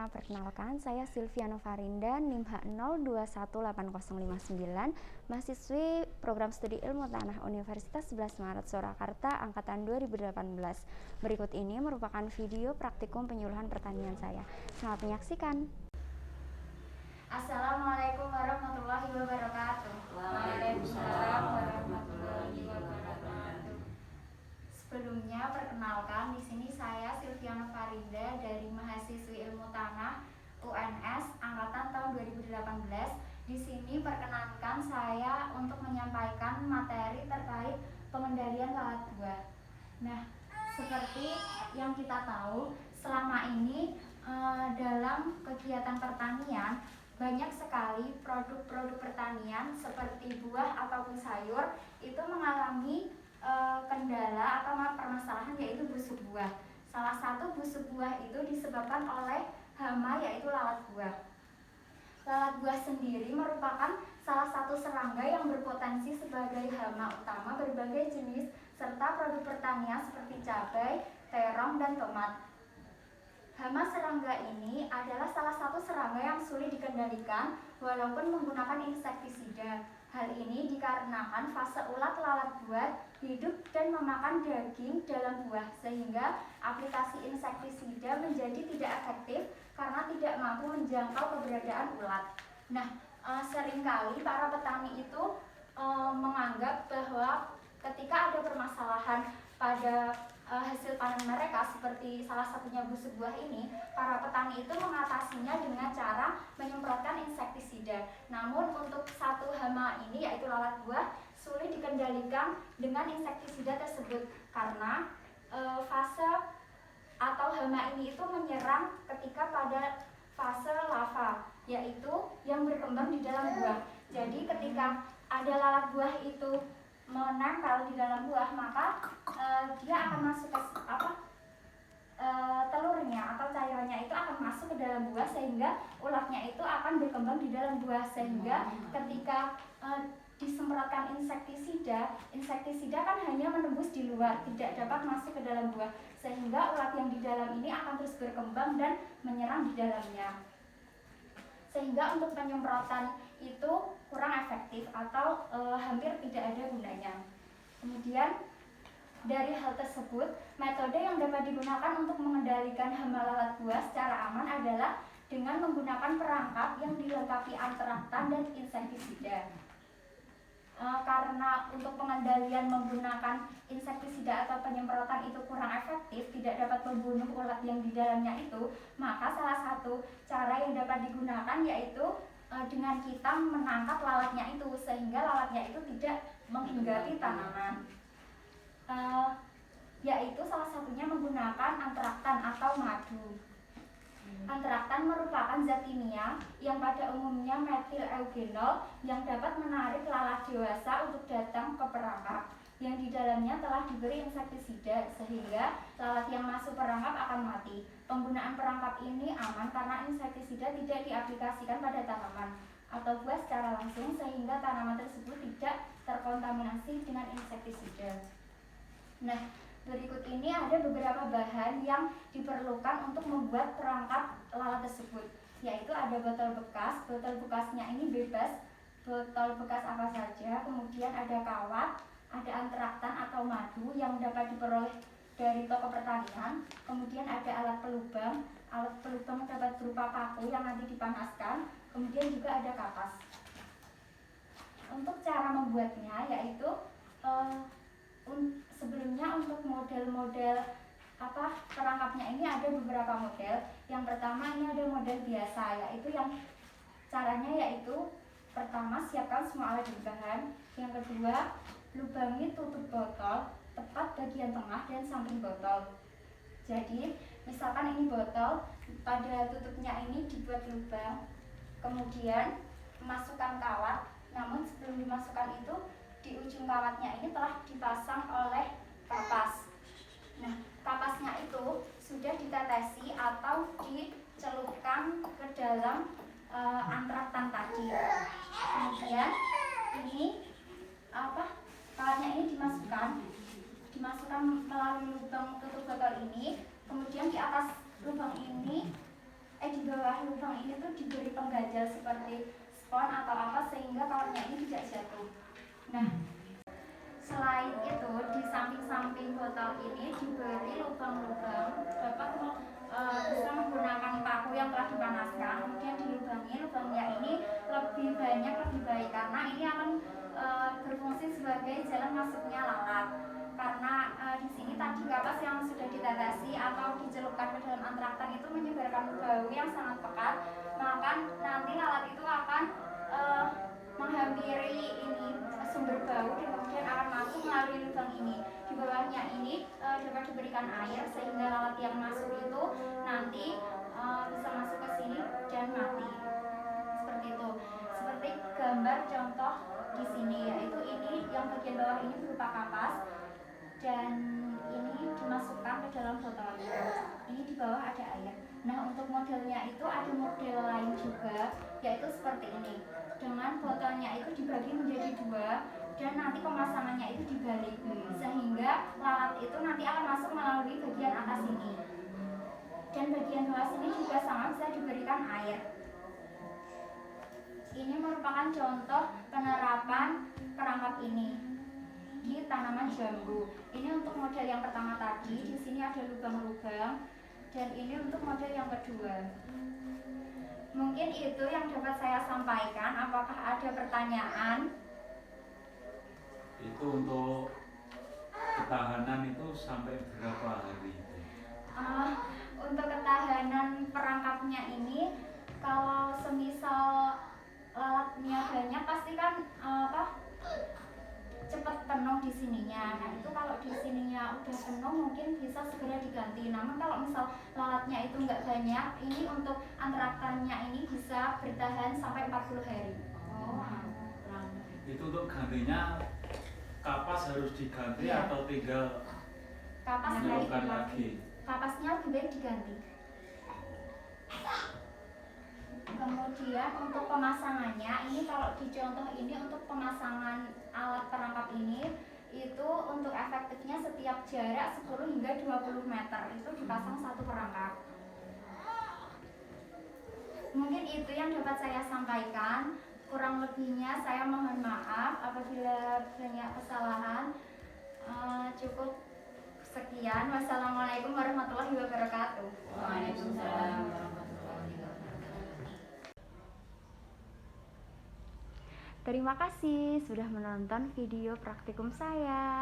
semuanya, perkenalkan saya Silviano Farinda, NIM H021809, mahasiswi Program Studi Ilmu Tanah Universitas 11 Maret Surakarta angkatan 2018. Berikut ini merupakan video praktikum penyuluhan pertanian saya. Selamat menyaksikan. Assalamualaikum warahmatullahi wabarakatuh. Waalaikumsalam warahmatullahi wabarakatuh. Sebelumnya perkenalkan, di sini saya Silviano Farinda dari mahasiswi Ilmu Tanah UNS angkatan tahun 2018. Di sini perkenankan saya untuk menyampaikan materi terkait pengendalian lalat buah. Nah, seperti yang kita tahu, selama ini dalam kegiatan pertanian banyak sekali produk-produk pertanian seperti buah ataupun sayur itu mengalami kendala atau permasalahan, yaitu busuk buah. Salah satu busuk buah itu disebabkan oleh hama, yaitu lalat buah. Lalat buah sendiri merupakan salah satu serangga yang berpotensi sebagai hama utama berbagai jenis serta produk pertanian seperti cabai, terong, dan tomat. Hama serangga ini adalah salah satu serangga yang sulit dikendalikan walaupun menggunakan insektisida. Hal ini dikarenakan fase ulat lalat buah hidup dan memakan daging dalam buah, sehingga aplikasi insektisida menjadi tidak efektif karena tidak mampu menjangkau keberadaan ulat. Nah, seringkali para petani itu menganggap bahwa ketika ada permasalahan pada hasil panen mereka, seperti salah satunya busuk buah ini, para petani itu mengatasinya dengan cara menyemprotkan insektisida. Namun untuk satu hama ini, yaitu lalat buah, sulit dikendalikan dengan insektisida tersebut karena fase atau hama ini itu menyerang ketika pada fase larva, yaitu yang berkembang di dalam buah. Jadi ketika ada lalat buah itu menempel di dalam buah, maka dia akan masuk ke telurnya atau cairannya itu akan masuk ke dalam buah, sehingga ulatnya itu akan berkembang di dalam buah, sehingga ketika disemprotkan insektisida kan hanya menembus di luar, tidak dapat masuk ke dalam buah, sehingga ulat yang di dalam ini akan terus berkembang dan menyerang di dalamnya, sehingga untuk penyemprotan itu kurang efektif atau hampir tidak ada gunanya. Kemudian dari hal tersebut, metode yang dapat digunakan untuk mengendalikan hama lalat buah secara aman adalah dengan menggunakan perangkap yang dilengkapi antraktan dan insektisida. Karena untuk pengendalian menggunakan insektisida atau penyemprotan itu kurang efektif, tidak dapat membunuh ulat yang di dalamnya itu, maka salah satu cara yang dapat digunakan yaitu dengan kita menangkap lalatnya itu, sehingga lalatnya itu tidak menghinggapi tanaman. Yaitu salah satunya menggunakan antraktan atau madu. Antraktan merupakan zat kimia yang pada umumnya metil eugenol yang dapat menarik lalat dewasa untuk datang ke perangkap yang di dalamnya telah diberi insektisida, sehingga lalat yang masuk perangkap akan mati. Penggunaan perangkap ini aman karena insektisida tidak diaplikasikan pada tanaman atau buah secara langsung, sehingga tanaman tersebut tidak terkontaminasi dengan insektisida. Nah, berikut ini ada beberapa bahan yang diperlukan untuk membuat perangkap lalat tersebut, yaitu ada botol bekas. Botol bekasnya ini bebas, botol bekas apa saja. Kemudian ada kawat, ada antraktan atau madu yang dapat diperoleh dari toko pertanian. Kemudian ada alat pelubang. Alat pelubang dapat berupa paku yang nanti dipanaskan. Kemudian juga ada kapas. Untuk cara membuatnya yaitu sebelumnya untuk model-model perangkapnya ini ada beberapa model. Yang pertama ini ada model biasa, yaitu yang caranya yaitu pertama siapkan semua alat dan bahan. Yang kedua, lubangi tutup botol tepat bagian tengah dan samping botol. Jadi misalkan ini botol, pada tutupnya ini dibuat lubang, kemudian masukkan kawat. Namun sebelum dimasukkan itu, di ujung kawatnya ini telah dipasang oleh kapas. Nah, kapasnya itu sudah ditetesi atau dicelupkan ke dalam antraktan tadi. Kemudian ini kawatnya ini dimasukkan melalui lubang tutup botol ini. Kemudian di atas lubang ini di bawah lubang ini tuh diberi penggajal seperti spons atau apa sehingga kalornya ini tidak jatuh. Nah, selain itu di samping-samping botol ini diberi lubang-lubang, dapat bisa menggunakan paku yang telah dipanaskan, kemudian dilubangi. Lubangnya ini lebih banyak lebih baik karena ini akan berfungsi sebagai jalan masuknya lalat. Karena di sini tadi kapas yang sudah ditetesi atau dicelupkan ke dalam antraktan itu menyebarkan bau yang sangat pekat, maka nanti lalat itu akan menghampiri ini sumber bau dan kemudian akan masuk melalui lubang ini. Di bawahnya ini dapat diberikan air sehingga lalat yang masuk itu nanti bisa masuk ke sini dan mati. Seperti itu. Seperti gambar contoh di sini, yaitu ini yang bagian bawah ini berupa kapas dan ini dimasukkan ke dalam botol. Ini di bawah ada air. Nah, untuk modelnya itu ada model lain juga, yaitu seperti ini. Dengan botolnya itu dibagi menjadi dua dan nanti pemasangannya itu dibalik sehingga lalat itu nanti akan masuk melalui bagian atas ini. Dan bagian bawah sini juga sama, bisa diberikan air. Ini merupakan contoh penerapan perangkap ini di tanaman jambu. Ini untuk model yang pertama tadi, di sini ada lubang-lubang, dan ini untuk model yang kedua. Mungkin itu yang dapat saya sampaikan. Apakah ada pertanyaan? Itu untuk ketahanan itu sampai berapa hari? Untuk ketahanan perangkapnya ini, kalau semisal lalatnya banyak pasti kan cepat penuh di sininya. Nah, itu kalau di sininya udah penuh mungkin bisa segera diganti. Namun kalau misal lalatnya itu nggak banyak, ini untuk antraktannya ini bisa bertahan sampai 40 hari. Itu untuk gantinya kapas harus diganti Iya. atau tinggal Kapas menyelupkan lagi? Kapasnya lebih baik diganti. Kemudian untuk pemasangannya, ini kalau di contoh ini untuk pemasangan alat perangkap ini itu untuk efektifnya setiap jarak 10 hingga 20 meter itu dipasang satu perangkap. Mungkin itu yang dapat saya sampaikan. Kurang lebihnya saya mohon maaf apabila banyak kesalahan. Cukup sekian. Wassalamualaikum warahmatullahi wabarakatuh. Waalaikumsalam. Terima kasih sudah menonton video praktikum saya.